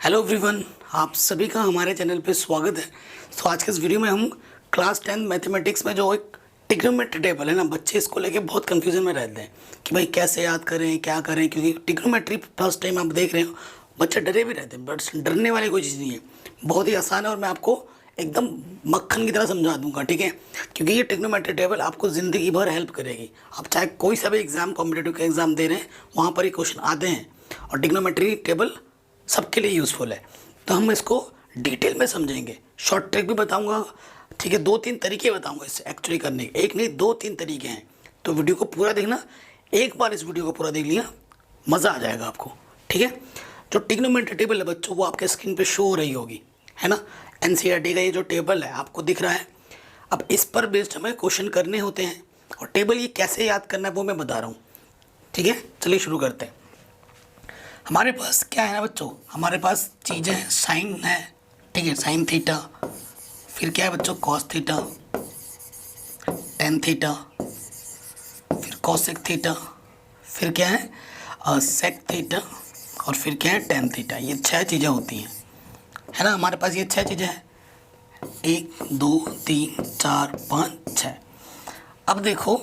Hello everyone, आप सभी का हमारे चैनल पे स्वागत है। तो आज के इस वीडियो में हम क्लास 10 मैथमेटिक्स में जो एक ट्रिग्नोमेट्री टेबल है ना, बच्चे इसको लेके बहुत कंफ्यूजन में रहते हैं कि भाई कैसे याद करें, क्या करें, क्योंकि ट्रिग्नोमेट्री फर्स्ट टाइम आप देख रहे हो, बच्चे डरे भी रहते हैं। बट डरने वाली कोई चीज़ नहीं है, बहुत ही आसान है और मैं आपको एकदम मक्खन की तरह समझा दूंगा, ठीक है। क्योंकि ये ट्रिग्नोमेट्री टेबल आपको ज़िंदगी भर हेल्प करेगी। आप चाहे कोई सा भी एग्जाम, कॉम्पिटेटिव का एग्जाम दे रहे हैं, वहाँ पर ही क्वेश्चन आते हैं और ट्रिग्नोमेट्री टेबल सबके लिए यूज़फुल है। तो हम इसको डिटेल में समझेंगे, शॉर्ट ट्रिक भी बताऊंगा, ठीक है। 2-3 तरीके बताऊंगा इससे एक्चुअली करने के, एक नहीं 2-3 तरीके हैं। तो वीडियो को पूरा देखना, एक बार इस वीडियो को पूरा देख लिया मज़ा आ जाएगा आपको, ठीक है। जो ट्रिग्नोमेट्री टेबल है बच्चों, वो आपके स्क्रीन पे शो हो रही होगी, है ना। एनसीईआरटी का ये जो टेबल है आपको दिख रहा है। अब इस पर बेस्ड हमें क्वेश्चन करने होते हैं और टेबल ये कैसे याद करना है वो मैं बता रहा हूँ, ठीक है। चलिए शुरू करते हैं। हमारे पास क्या है ना बच्चों, हमारे पास चीज़ें हैं, साइन है, ठीक है, साइन थीटा, फिर क्या है बच्चों, कॉस थीटा, टेन थीटा, फिर कॉसेक थीटा, फिर क्या है सेक थीटा, और फिर क्या है टेन थीटा। ये 6 चीज़ें होती हैं, है ना। हमारे पास ये 6 चीज़ें हैं, 1 2 3 4 5 6। अब देखो,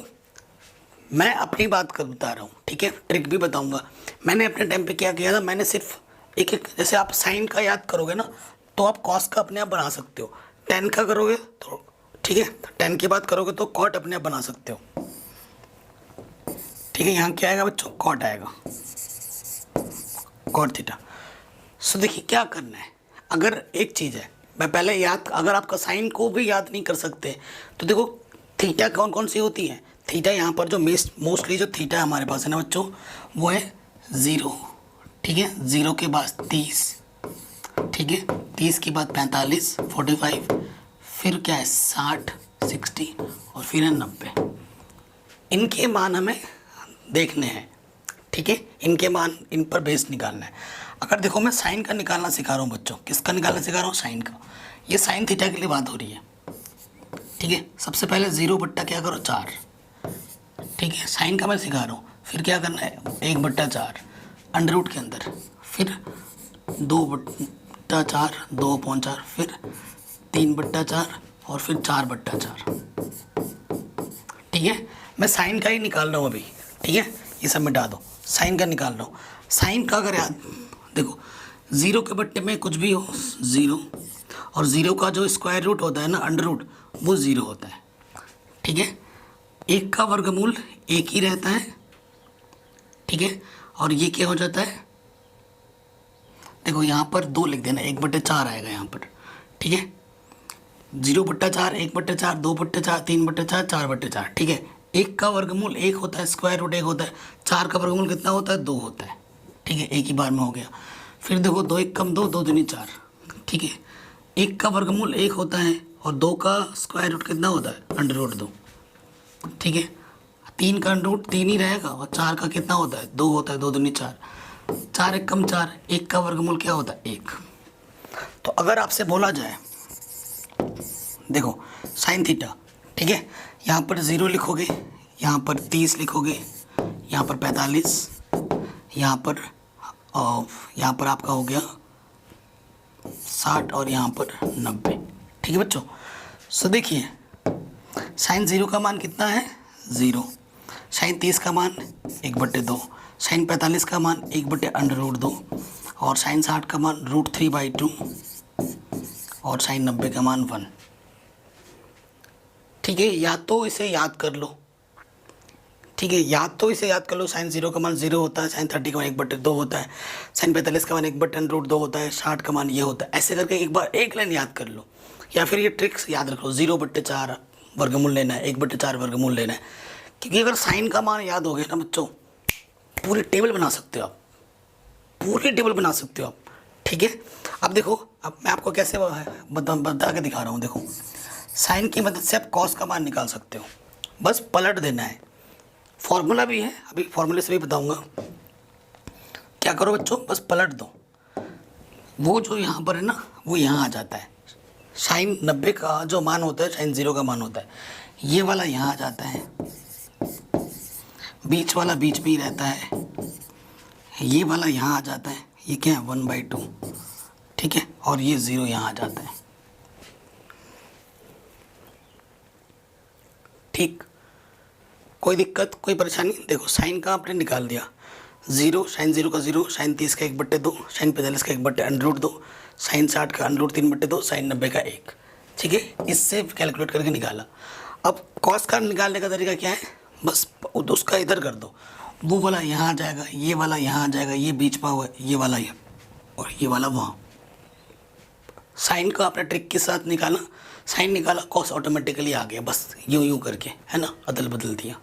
मैं अपनी बात कर बता रहा हूँ, ठीक है, ट्रिक भी बताऊंगा। मैंने अपने टाइम पे क्या किया था, मैंने सिर्फ एक एक, जैसे आप साइन का याद करोगे ना, तो आप कॉस का अपने आप बना सकते हो। टेन का करोगे तो ठीक है, टेन की बात करोगे तो कॉट अपने आप बना सकते हो, ठीक है। यहाँ क्या आएगा बच्चों, कॉट आएगा, कॉट थीटा। सो देखिए क्या करना है। अगर एक चीज़ है, मैं पहले याद, अगर आपका साइन को भी याद नहीं कर सकते तो देखो थीटा कौन कौन सी होती है। थीटा यहाँ पर जो मोस्टली जो थीटा हमारे पास है ना बच्चों, वो है 0, ठीक है। 0 के बाद 30, ठीक है, 30 के बाद 45, 45, फिर क्या है 60, 60 और फिर है 90। इनके मान हमें देखने हैं, ठीक है। इनके मान, इन पर बेस निकालना है। अगर देखो मैं साइन का निकालना सिखा रहा हूँ बच्चों, किसका निकालना सिखा रहा हूँ, साइन का। ये साइन थीटा के लिए बात हो रही है, ठीक है। सबसे पहले 0 बट्टा क्या करो 4, ठीक है, साइन का मैं सिखा रहा हूँ। फिर क्या करना है 1/4 अंडर रूट के अंदर, फिर 2/4, 2/4, फिर 3/4 और फिर 4/4, ठीक है। मैं साइन का ही निकाल रहा हूँ अभी, ठीक है। ये सब मिटा दो, साइन का निकाल रहा हूँ। साइन का अगर याद देखो, 0 के बट्टे में कुछ भी हो 0, और 0 का जो स्क्वायर रूट होता है ना, अंडर रूट, वो 0 होता है, ठीक है। 1 का वर्गमूल 1 ही रहता है, ठीक है। और ये क्या हो जाता है, देखो यहाँ पर 2 लिख देना, 1/4 आएगा यहाँ पर, ठीक है। 0/4, 1/4, 2/4, 3/4, 4/4, ठीक है। 1 का वर्गमूल 1 होता है, स्क्वायर रूट 1 होता है। 4 का वर्गमूल कितना होता है, 2 होता है, ठीक है। एक ही बार में हो गया। फिर देखो 2 1 कम 2, 2 दूनी 4, ठीक है। 1 का वर्गमूल 1 होता है और 2 का स्क्वायर रूट कितना होता है, अंडर रूट 2, ठीक है। 3 का अंडर रूट 3 ही रहेगा, और 4 का कितना होता है, 2 होता है, 2 दूनी 4, 4 1 कम 4, 1 का वर्गमूल क्या होता है, 1। तो अगर आपसे बोला जाए, देखो साइन थीटा, ठीक है, यहाँ पर 0 लिखोगे, यहाँ पर 30 लिखोगे, यहाँ पर 45, यहाँ पर आपका हो गया 60 और यहाँ पर 90, ठीक है बच्चों। सो देखिए साइन 0 का मान कितना है, 0। साइन 30 का मान 1/2, साइन 45 का मान 1/√2, और साइन 60 का मान √3/2, और साइन 90 का मान 1, ठीक है। या तो इसे याद कर लो, ठीक है, या तो इसे याद कर लो। साइन 0 का मान 0 होता है, साइन 30 का मान 1/2 होता है, साइन 45 का मान 1/√2 होता है, 60 का मान ये होता है। ऐसे करके एक बार एक लाइन याद कर लो, या फिर ये ट्रिक्स याद रख लो, 0/4 वर्गमूल लेना है, 1/4 वर्गमूल लेना है। क्योंकि अगर साइन का मान याद हो गया ना बच्चों, पूरी टेबल बना सकते हो आप, पूरी टेबल बना सकते हो आप, ठीक है। अब देखो, अब मैं आपको कैसे बता के दिखा रहा हूँ। देखो साइन की मदद से आप कॉस का मान निकाल सकते हो, बस पलट देना है। फॉर्मूला भी है, अभी फॉर्मूले से भी बताऊंगा। क्या करो बच्चों, बस पलट दो, वो जो यहाँ पर है ना, वो यहाँ आ जाता है। साइन 90 का जो मान होता है, साइन 0 का मान होता है, ये वाला यहाँ आ जाता है, बीच वाला बीच में ही रहता है, ये वाला यहाँ आ जाता है, ये क्या है 1/2, ठीक है, और ये 0 यहाँ आ जाता है। ठीक, कोई दिक्कत कोई परेशानी? देखो साइन का आपने निकाल दिया, 0 साइन 0 का 0, साइन 30 का 1/2, साइन 45 का 1/√2, साइन 60 का √3/2, साइन 90 का 1। ठीक है, इससे कैलकुलेट करके निकाला। अब कॉस का निकालने का तरीका क्या है, बस उसका इधर कर दो, वो वाला यहाँ आ जाएगा, ये वाला यहाँ आ जाएगा, ये बीच में हुआ है, ये वाला ये, और ये वाला वहाँ। साइन को आपने ट्रिक के साथ निकाला, साइन निकाला, कॉस ऑटोमेटिकली आ गया, बस यूँ यूँ करके, है ना, अदल बदल दिया।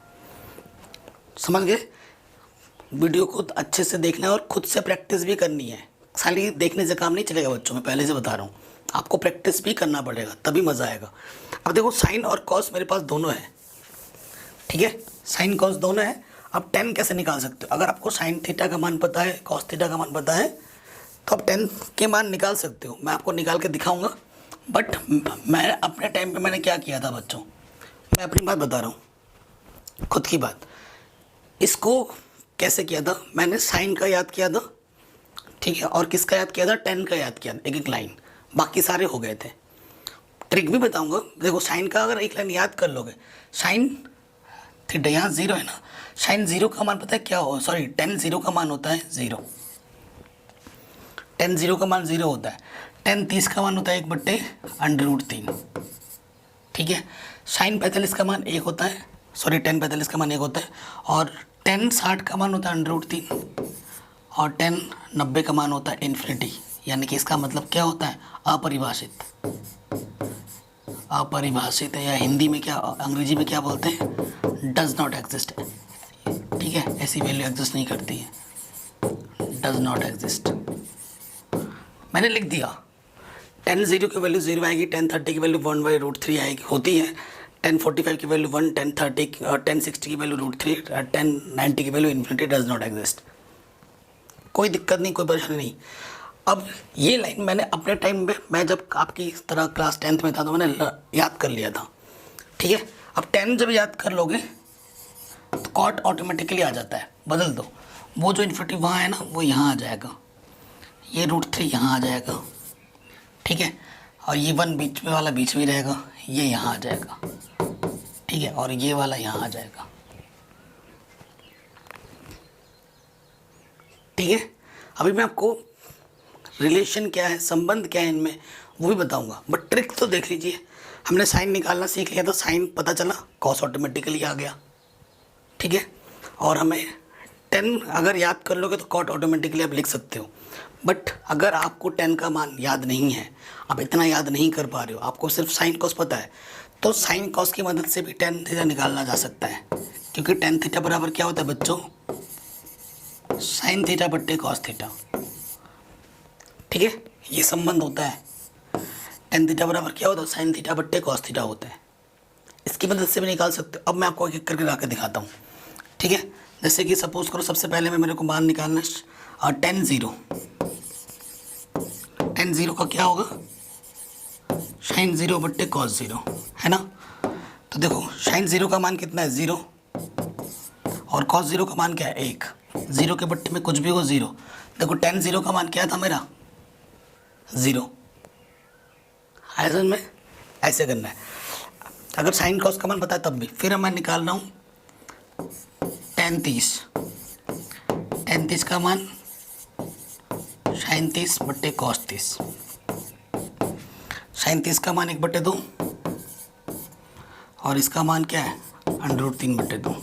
समझ गए? वीडियो को अच्छे से देखना है और खुद से प्रैक्टिस भी करनी है। खाली देखने से काम नहीं चलेगा बच्चों, मैं पहले से बता रहा हूँ, आपको प्रैक्टिस भी करना पड़ेगा तभी मज़ा आएगा। अब देखो साइन और कॉस मेरे पास दोनों है, ठीक है, साइन कॉस दोनों है। अब टेन कैसे निकाल सकते हो? अगर आपको साइन थीटा का मान पता है, कॉस थीटा का मान पता है, तो आप टेन के मान निकाल सकते हो। मैं आपको निकाल के दिखाऊंगा, बट मैं अपने टाइम पे मैंने क्या किया था बच्चों, मैं अपनी बात बता रहा हूँ, खुद की बात। इसको कैसे किया था, मैंने साइन का याद किया था, ठीक है, और किसका याद किया था, टेन का याद किया था, एक एक लाइन, बाकी सारे हो गए थे। ट्रिक भी बताऊंगा। देखो साइन का अगर एक लाइन याद कर लोगे, साइन थीटा यहाँ 0 है ना, साइन 0 का मान पता है क्या हो, सॉरी टेन 0 का मान होता है 0, टेन 0 का मान 0 होता है, टेन 30 का मान होता है 1/√3, ठीक है। साइन 45 का मान 1 होता है, सॉरी टेन 45 का मान 1 होता है, और टेन 60 का मान होता है √3, और टेन 90 का मान होता है इन्फिनिटी। यानी कि इसका मतलब क्या होता है, अपरिभाषित। अपरिभाषित है, या हिंदी में क्या, अंग्रेजी में क्या बोलते हैं, डज नॉट एग्जिस्ट, ठीक है, ऐसी वैल्यू एग्जिस्ट नहीं करती है, डज नॉट एग्जिस्ट। मैंने लिख दिया, टेन 0 की वैल्यू 0 आएगी, टेन 30 की वैल्यू 1/√3 आएगी, होती है, टेन 45 की वैल्यू 1, टेन 30 और टेन 60 की वैल्यू √3, टेन 90 की value infinity, does not exist. कोई दिक्कत नहीं, कोई परेशानी नहीं। अब ये लाइन मैंने अपने टाइम पे, मैं जब आपकी तरह क्लास 10th में था तो मैंने याद कर लिया था, ठीक है। अब 10 जब याद कर लोगे तो कॉट ऑटोमेटिकली आ जाता है, बदल दो, वो जो इन्फिनिटी वहाँ है ना वो यहाँ आ जाएगा, ये √3 यहाँ आ जाएगा, ठीक है, और ये 1 बीच में वाला बीच में रहेगा, ये यहाँ आ जाएगा, ठीक है, और ये वाला यहाँ आ जाएगा, ठीक है। अभी मैं आपको रिलेशन क्या है, संबंध क्या है इनमें, वो भी बताऊंगा, बट ट्रिक तो देख लीजिए। हमने साइन निकालना सीख लिया तो साइन पता चला, कॉस ऑटोमेटिकली आ गया, ठीक है, और हमें 10 अगर याद कर लोगे तो कॉट ऑटोमेटिकली आप लिख सकते हो। बट अगर आपको 10 का मान याद नहीं है, आप इतना याद नहीं कर पा रहे हो, आपको सिर्फ साइन कॉस पता है, तो साइन कॉस की मदद से भी टेन थीटा निकालना जा सकता है, क्योंकि टेन थीटा बराबर क्या होता है बच्चों, साइन थीटा बट्टे कॉस थीटा, ठीक है, ये संबंध होता है। टेन थीटा बराबर क्या होता है, साइन थीटा बट्टे कॉस थीटा होता है, इसकी मदद से भी निकाल सकते हो। अब मैं आपको एक एक करके ला के दिखाता हूँ, ठीक है। जैसे कि सपोज करो सबसे पहले मेरे को मान निकालना है, और टेन ज़ीरो का क्या होगा, साइन 0 बट्टे कॉस 0, है ना। तो देखो साइन 0 का मान कितना है, 0, और कॉस 0 का मान क्या है, 1, 0 के बट्टे में कुछ भी हो 0। देखो टेन 0 का मान क्या था मेरा, 0, है समझ में, ऐसे करना है। अगर साइन कॉस का मान पता है तब भी, फिर मैं निकाल रहा हूँ टेन 30 का मान साइन 30 बट्टे कॉस 30, साइन 30 का मान 1/2, और इसका मान क्या है, √3/2,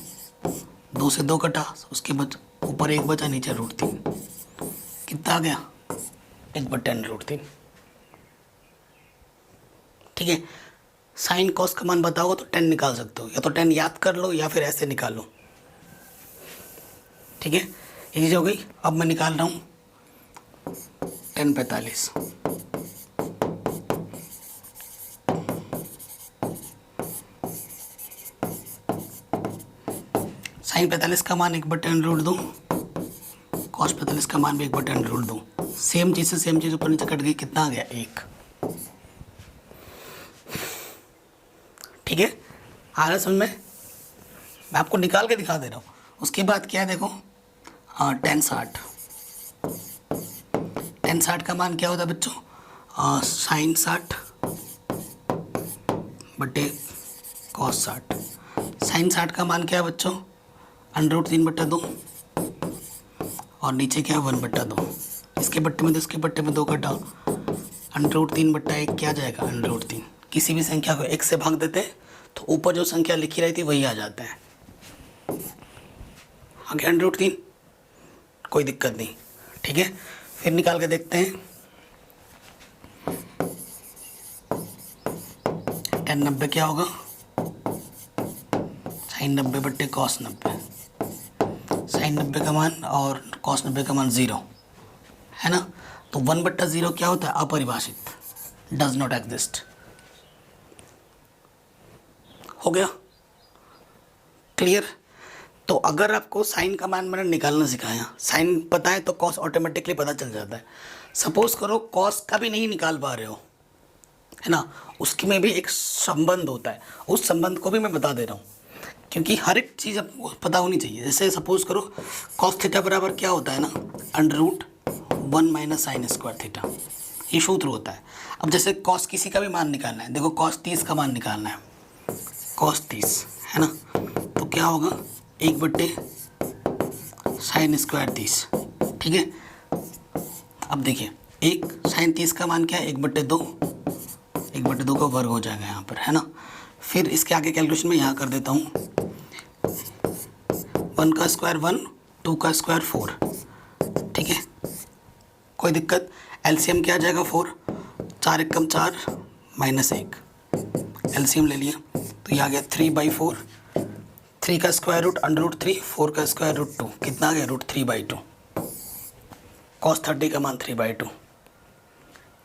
2 से 2 कटा, उसके बाद ऊपर 1 बचा, नीचे √3, कितना आ गया, 1/√3, ठीक है। साइन कॉस का मान बताओगे तो 10 निकाल सकते हो, या तो 10 याद कर लो या फिर ऐसे निकालो, ठीक है, ये चीज़ हो गई। अब मैं निकाल रहा हूँ टेन 45, साइन 45 का मान 1/√2, कॉस 45 का मान भी 1/√2, सेम चीज़ से सेम चीज़ ऊपर नीचे कट गई, कितना आ गया, 1, ठीक है। आ रहा समझ में, मैं आपको निकाल के दिखा दे रहा हूँ। उसके बाद क्या है देखो, टेन टेन 60 का मान क्या होता है बच्चों? साइन 60 बटे कॉस 60। साइन 60 का मान क्या है बच्चों? √3/2 और नीचे क्या है 1/2। इसके बट्टे में 2 इसके बट्टे में 2 कटा, √3/1 क्या आ जाएगा? √3। किसी भी संख्या को 1 से भाग देते हैं तो ऊपर जो संख्या लिखी रही थी वही आ जाता है। आगे √3, कोई दिक्कत नहीं, ठीक है। फिर निकाल के देखते हैं। tan 90 क्या होगा? साइन 90 बट्टे कॉस 90। साइन 90 का मान और कॉस 90 का मान 0 है ना। तो 1/0 क्या होता है? अपरिभाषित, डज नॉट एग्जिस्ट। हो गया क्लियर? तो अगर आपको साइन का मान मैंने निकालना सिखाया, साइन पता है तो कॉस ऑटोमेटिकली पता चल जाता है। सपोज करो कॉस का भी नहीं निकाल पा रहे हो, है ना, उसकी में भी एक संबंध होता है, उस संबंध को भी मैं बता दे रहा हूँ, क्योंकि हर एक चीज़ आपको पता होनी चाहिए। जैसे सपोज करो कॉस थीटा बराबर क्या होता है ना, √1 - साइन स्क्वायर थीटा, ये सूत्र होता है। अब जैसे कॉस किसी का भी मान निकालना है, देखो कॉस 30 का मान निकालना है, कॉस 30 है ना, तो क्या होगा? 1/साइन स्क्वायर 30, ठीक है। अब देखिए एक साइन 30 का मान क्या है? 1/2, 1/2 का वर्ग हो जाएगा यहाँ पर, है ना। फिर इसके आगे कैलकुलेशन में यहाँ कर देता हूँ, 1 का स्क्वायर 1, 2 का स्क्वायर 4, ठीक है, कोई दिक्कत। एलसीएम क्या आ जाएगा? 4, 4 एकम 4 -1, एलसीएम ले लिया तो ये आ गया 3/4। 3 का स्क्वायर रूट √3, 4 का स्क्वायर √2, कितना आ गया? √3/2। कॉस 30 का मान 3/2।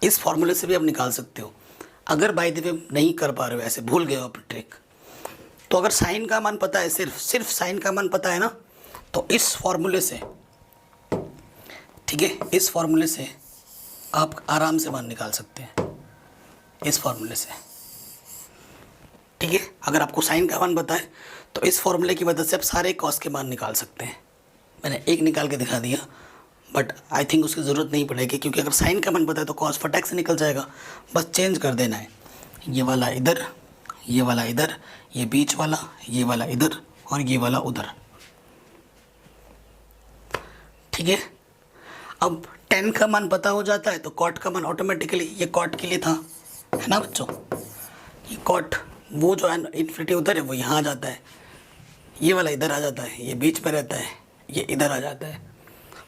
इस फॉर्मूले से भी आप निकाल सकते हो। अगर बाय द वे नहीं कर पा रहे हो, ऐसे भूल गए हो आप ट्रिक, तो अगर साइन का मान पता है, सिर्फ साइन का मान पता है ना, तो इस फॉर्मूले से, ठीक है, इस फॉर्मूले से आप आराम से मान निकाल सकते हैं, इस फॉर्मूले से, ठीक है। अगर आपको साइन का मान पता है तो इस फॉर्मूले की मदद से आप सारे कॉस के मान निकाल सकते हैं। मैंने एक निकाल के दिखा दिया, बट आई थिंक उसकी ज़रूरत नहीं पड़ेगी, क्योंकि अगर साइन का मान पता है तो कॉस फटाक से निकल जाएगा, बस चेंज कर देना है। ये वाला इधर, ये वाला इधर, ये बीच वाला, ये वाला इधर और ये वाला उधर, ठीक है। अब tan का मान पता हो जाता है तो cot का मान ऑटोमेटिकली, ये cot के लिए था, है ना बच्चों, ये cot वो जो है इन्फिनिटी उधर है वो यहाँ आ जाता है, ये वाला इधर आ जाता है, ये बीच में रहता है, ये इधर आ जाता है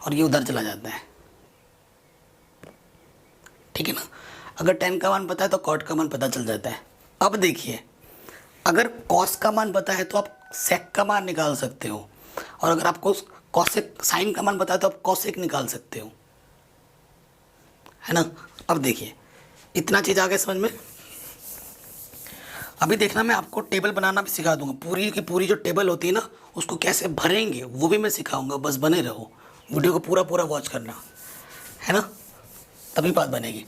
और ये उधर चला जाता है, ठीक है ना। अगर tan का मान पता है तो cot का मान पता चल जाता है। अब देखिए, अगर cos का मान पता है तो आप sec का मान निकाल सकते हो, और अगर आपको cosec साइन का मान पता है तो आप cosec निकाल सकते हो, है ना। अब देखिए इतना चीज़ आ गया समझ में। अभी देखना मैं आपको टेबल बनाना भी सिखा दूंगा, पूरी की पूरी जो टेबल होती है ना उसको कैसे भरेंगे वो भी मैं सिखाऊंगा, बस बने रहो, वीडियो को पूरा पूरा वॉच करना, है ना, तभी बात बनेगी।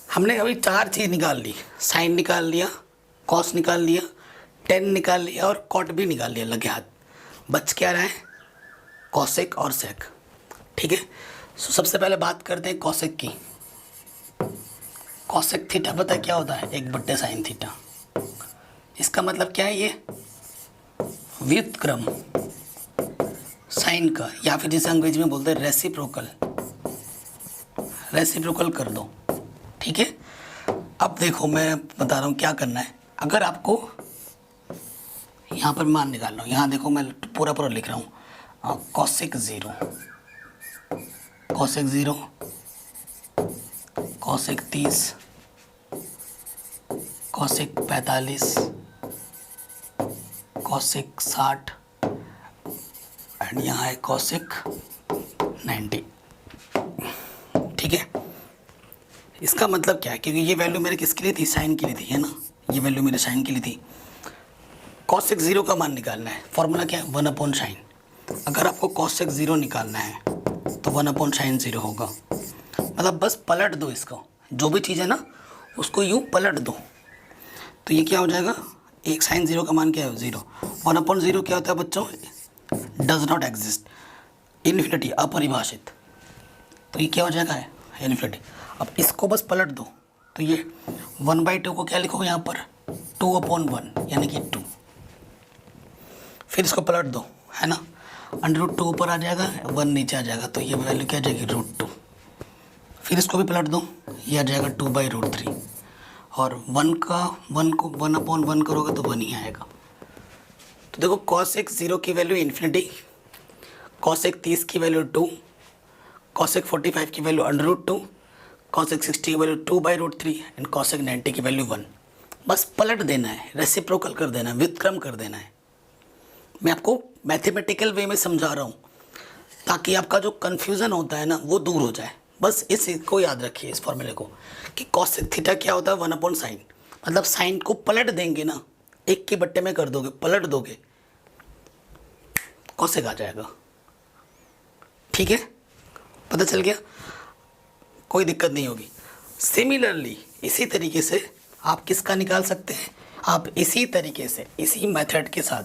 हमने अभी 4 चीज़ निकाल ली, साइन निकाल लिया, कॉस निकाल लिया, tan निकाल लिया और cot भी निकाल लिया लगे हाथ। बच क्या रहा है? cosec और sec, ठीक है। सो सबसे पहले बात करते हैं cosec की। cosec थीटा पता है क्या होता है? 1/sin theta. इसका मतलब क्या है? ये व्युत्क्रम साइन का, या फिर जिसे अंग्रेजी में बोलते हैं रेसिप्रोकल, रेसिप्रोकल कर दो, ठीक है। अब देखो मैं बता रहा हूँ क्या करना है। अगर आपको यहाँ पर मान निकालना हो, यहाँ देखो मैं पूरा पूरा लिख रहा हूँ, cosec 0, cosec 0, cosec 30, cosec 45, cosec 60 and यहाँ है cosec 90, ठीक है। इसका मतलब क्या है? क्योंकि ये वैल्यू मेरे किसके लिए थी? साइन के लिए थी, है ना, ये वैल्यू मेरे साइन के लिए थी। cosec 0 का मान निकालना है, फॉर्मूला क्या है? 1/sin। अगर आपको cosec 0 निकालना है तो 1/sin 0 होगा। मतलब बस पलट दो इसको, जो भी चीज़ है ना उसको यूँ पलट दो, तो ये क्या हो जाएगा? एक साइन 0 का मान क्या है? 0। 1/0 क्या होता है बच्चों? डज नॉट एग्जिस्ट, इन्फिनिटी, अपरिभाषित। तो ये क्या हो जाएगा? इन्फिनिटी। अब इसको बस पलट दो तो ये 1/2 को क्या लिखोगे यहाँ पर 2/1 यानी कि 2। फिर इसको पलट दो है ना, √2 ऊपर आ जाएगा, 1 नीचे आ जाएगा, तो ये वैल्यू क्या आ जाएगी √2। फिर इसको भी पलट दो, ये आ जाएगा 2/√3 और 1/1 करोगे तो 1 ही आएगा। तो देखो cos 0 की वैल्यू इन्फिनिटी, cos 30 की वैल्यू 2, cos 45 की वैल्यू √2, cos 60 की वैल्यू 2/√3 एंड cos 90 की वैल्यू 1। बस पलट देना है, रेसिप्रोकल कर देना है, व्युत्क्रम कर देना है। मैं आपको मैथमेटिकल वे में समझा रहा हूँ ताकि आपका जो कन्फ्यूज़न होता है ना वो दूर हो जाए। बस इसको याद रखिए, इस फॉर्मूले को, कि cos थीटा क्या होता है 1/sin। मतलब साइन को पलट देंगे ना, एक के बट्टे में कर दोगे, पलट दोगे, cosec आ जाएगा। ठीक है, पता चल गया, कोई दिक्कत नहीं होगी। सिमिलरली इसी तरीके से आप किसका निकाल सकते हैं, आप इसी तरीके से इसी मेथड के साथ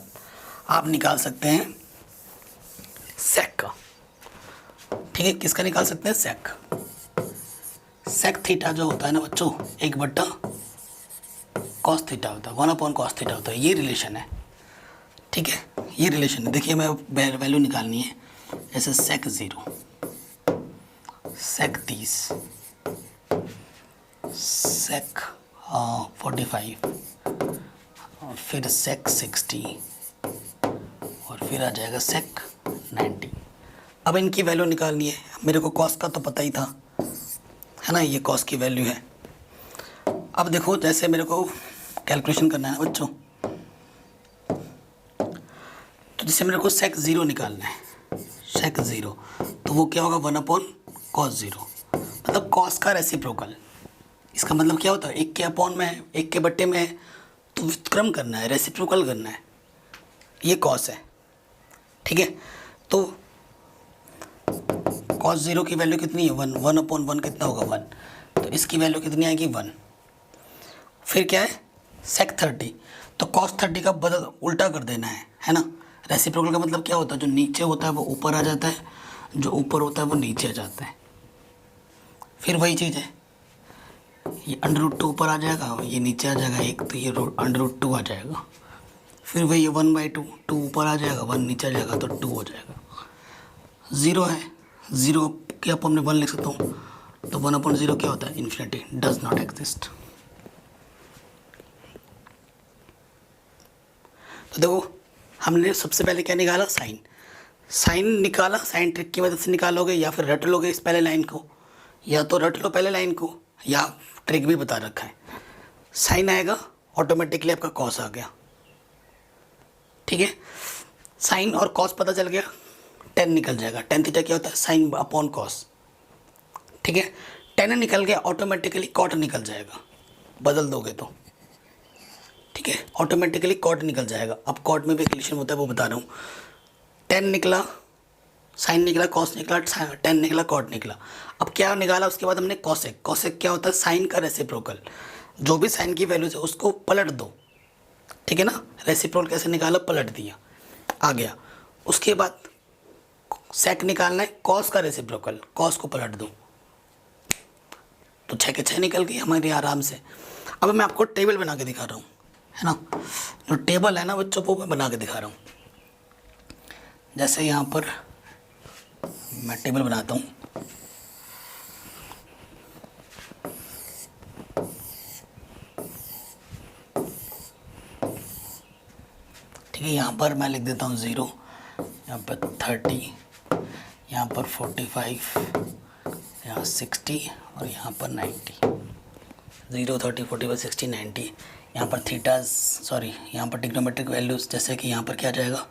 आप निकाल सकते हैं सेक का। ठीक है, किसका निकाल सकते हैं, सेक। सेक थीटा जो होता है ना बच्चों, 1/cos थीटा होता है, 1/cos थीटा होता है, ये रिलेशन है। ठीक है, ये रिलेशन है। देखिए मैं वैल्यू निकालनी है, जैसे सेक 0, सेक 30, सेक 45 और फिर सेक 60 और फिर आ जाएगा सेक 90। अब इनकी वैल्यू निकालनी है। मेरे को कॉस का तो पता ही था, है ना, ये कॉस की वैल्यू है। अब देखो जैसे मेरे को कैलकुलेशन करना है बच्चों, तो जैसे मेरे को सेक 0 निकालना है, सेक 0, तो वो क्या होगा 1/cos 0, मतलब कॉस का रेसिप्रोकल। इसका मतलब क्या होता है, एक के अपॉन में है, एक के बट्टे में है, तो व्युत्क्रम करना है, रेसिप्रोकल करना है। ये कॉस है। ठीक है, तो cos 0 की वैल्यू कितनी है 1, 1/1 कितना होगा 1, तो इसकी वैल्यू कितनी आएगी 1। फिर क्या है सेक 30, तो cos 30 का बदल उल्टा कर देना है ना। रेसिप्रोकल का मतलब क्या होता है, जो नीचे होता है वो ऊपर आ जाता है, जो ऊपर होता है वो नीचे आ जाता है। फिर वही चीज़ है, ये √2 ऊपर आ जाएगा, ये नीचे आ जाएगा एक, तो ये √2 आ जाएगा। फिर वही 1/2, 2 ऊपर आ जाएगा, 1 नीचे आ जाएगा, तो 2 हो जाएगा। 0 है, 0 के अपन में 1 लिख सकता हूँ, तो 1/0 क्या होता है, इन्फिनिटी, डज नॉट एग्जिस्ट। तो देखो हमने सबसे पहले क्या निकाला, साइन। साइन निकाला, साइन ट्रिक की मदद से निकालोगे या फिर रट लोगे इस पहले लाइन को, या तो रट लो पहले लाइन को, या ट्रिक भी बता रखा है। साइन आएगा ऑटोमेटिकली आपका कॉस आ गया। ठीक है, साइन और कॉस पता चल गया, टेन निकल जाएगा। टेन थीटा क्या होता है, साइन अपॉन कॉस। ठीक है, टेन निकल गया, ऑटोमेटिकली कॉट निकल जाएगा, बदल दोगे तो। ठीक है, ऑटोमेटिकली कॉट निकल जाएगा। अब कॉट में भी रिलेशन होता है वो बता रहा हूँ। टेन निकला, साइन निकला, कॉस निकला, टेन निकला, कॉट निकला। अब क्या निकाला उसके बाद हमने, कॉसेक। कॉसेक क्या होता है, साइन का रेसिप्रोकल। जो भी साइन की वैल्यूज है उसको पलट दो। ठीक है ना, रेसिप्रोकल कैसे निकाला, पलट दिया, आ गया। उसके बाद सेक निकालना है, कॉस का रेसिप्रोकल, कॉस को पलट दो, तो 6 के 6 निकल गई हमारी आराम से। अब मैं आपको टेबल बना के दिखा रहा हूँ, है ना। जो टेबल है ना बच्चों, वो मैं बना के दिखा रहा हूँ। जैसे यहाँ पर मैं टेबल बनाता हूँ, ठीक है। यहाँ पर मैं लिख देता हूँ 0, यहाँ पर 30, यहाँ पर 45, यहाँ 60 और यहाँ पर 90। 0, 30, 45, 60, 90। यहाँ पर थीटास, सॉरी यहाँ पर ट्रिग्नोमेट्रिक वैल्यूज, जैसे कि यहाँ पर क्या जाएगा,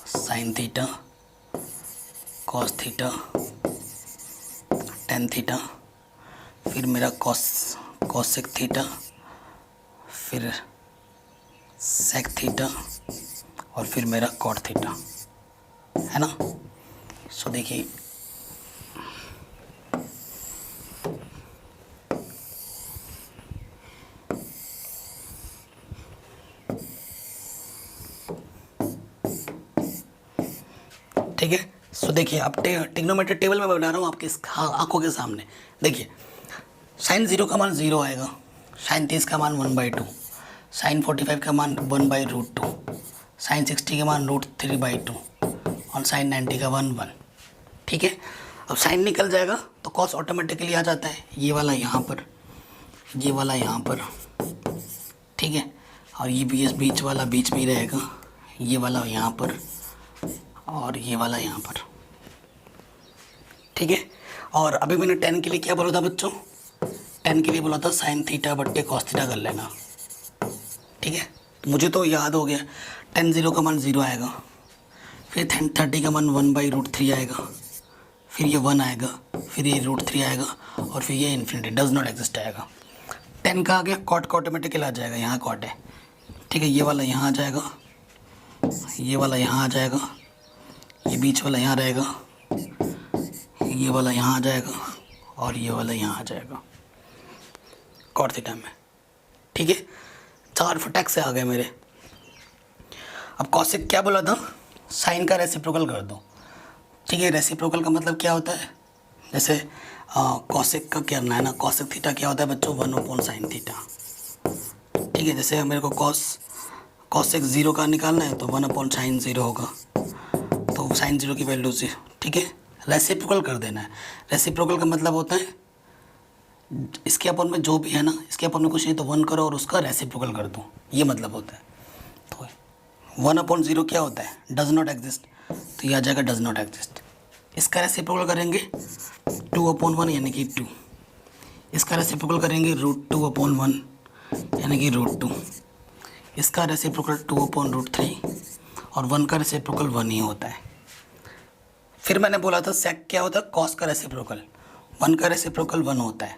sine theta, cos theta, tan theta, फिर मेरा कॉसेक थीटा, फिर सेक थीटा और फिर मेरा कॉट थीटा, है ना। सो देखिए ठीक है, सो देखिए अब ट्रिग्नोमेट्रिक टेबल में बना रहा हूँ आपके आंखों के सामने। देखिए साइन 0 का मान 0 आएगा, साइन 30 का मान 1/2, साइन 45 का मान 1/√2, साइन 60 का मान √3/2 और साइन 90 का 1/1। ठीक है, अब साइन निकल जाएगा तो कॉस ऑटोमेटिकली आ जाता है, ये वाला यहाँ पर, ये वाला यहाँ पर। ठीक है, और ये बीच वाला बीच में ही रहेगा, ये वाला यहाँ पर और ये वाला यहाँ पर। ठीक है, और अभी मैंने tan के लिए क्या बोला था बच्चों, tan के लिए बोला था साइन थीटा बट्टे कॉस थीटा कर लेना। ठीक है, तो मुझे तो याद हो गया, tan 0 का मान 0 आएगा, फिर tan 30 का मान 1/√3 आएगा, फिर ये 1 आएगा, फिर ये √3 आएगा और फिर ये इन्फिनिटी डज नॉट एग्जिस्ट आएगा। tan का आ गया, कॉट का ऑटोमेटिकली आ जाएगा, यहाँ कॉट है। ठीक है, ये वाला यहाँ आ जाएगा, ये वाला यहाँ आ जाएगा, ये बीच वाला यहाँ रहेगा, ये वाला यहाँ आ जाएगा और ये वाला यहाँ आ जाएगा कॉट थीटा में। ठीक है, 4 फटाक से आ गए मेरे। अब कॉसेक क्या बोला था, साइन का रेसिप्रोकल कर दो। ठीक है, रेसिप्रोकल का मतलब क्या होता है, जैसे कॉसेक का क्या करना है ना, कॉसेक थीटा क्या होता है बच्चों, 1/sin थीटा। ठीक है, जैसे मेरे को कॉसेक 0 का निकालना है तो 1/sin 0 होगा, तो sin 0 की वैल्यू 0। ठीक है, रेसिप्रोकल कर देना है। रेसिप्रोकल का मतलब होता है इसके अपन में जो भी है ना, इसके अपन में कुछ नहीं तो 1 करो और उसका रेसिप्रोकल कर दो, ये मतलब होता है। तो 1/0 क्या होता है, डज नॉट एग्जिस्ट, तो ये आ जाएगा डज नॉट एग्जिस्ट। इसका रेसिप्रोकल करेंगे 2/1 यानी कि 2, इसका रेसिप्रोकल करेंगे √2/1 यानी कि √2, इसका रेसिप्रोकल 2/√3 और 1 का रेसिप्रोकल 1 ही होता है। फिर मैंने बोला था सेक क्या होता है, कॉस का रेसिप्रोकल, 1 का रेसिप्रोकल 1 होता है,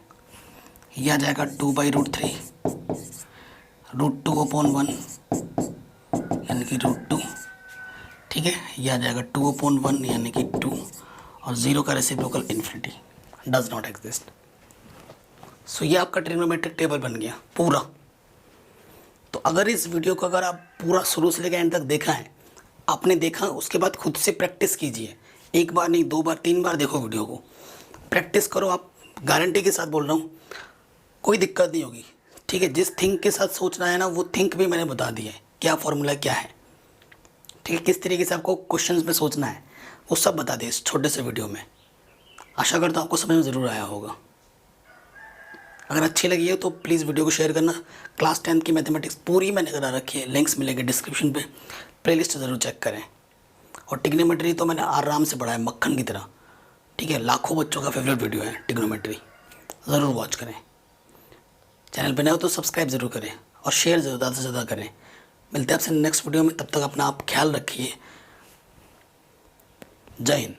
यह आ जाएगा 2/√3 √2/1 यानी कि √2। ठीक है, यह आ जाएगा 2/1 यानी कि 2 और 0 का reciprocal infinity does not exist. So ये आपका ट्रिग्नोमेट्रिक टेबल बन गया पूरा। तो अगर इस वीडियो को अगर आप पूरा शुरू से लेकर एंड तक देखा है, आपने देखा, उसके बाद खुद से प्रैक्टिस कीजिए, 1 बार नहीं 2 बार 3 बार देखो वीडियो को, प्रैक्टिस करो। आप गारंटी के साथ बोल रहा हूँ कोई दिक्कत नहीं होगी। ठीक है, जिस थिंक के साथ सोचना है ना वो थिंक भी मैंने बता दिया है, क्या फॉर्मूला क्या है। ठीक है, किस तरीके से आपको क्वेश्चंस में सोचना है वो सब बता दिया इस छोटे से वीडियो में। आशा करता हूँ आपको समझ में ज़रूर आया होगा। अगर अच्छी लगी है तो प्लीज़ वीडियो को शेयर करना। क्लास 10 की मैथमेटिक्स पूरी मैंने करा रखी है, लिंक्स मिलेंगे डिस्क्रिप्शन पे, प्लेलिस्ट ज़रूर चेक करें। और ट्रिग्नोमेट्री तो मैंने आराम से पढ़ा है मक्खन की तरह। ठीक है, लाखों बच्चों का फेवरेट वीडियो है ट्रिग्नोमेट्री, ज़रूर वॉच करें। चैनल पर नए हो तो सब्सक्राइब ज़रूर करें और शेयर ज़्यादा से ज़्यादा करें। मिलते हैं आपसे नेक्स्ट वीडियो में, तब तक अपना आप ख्याल रखिए। जय हिंद।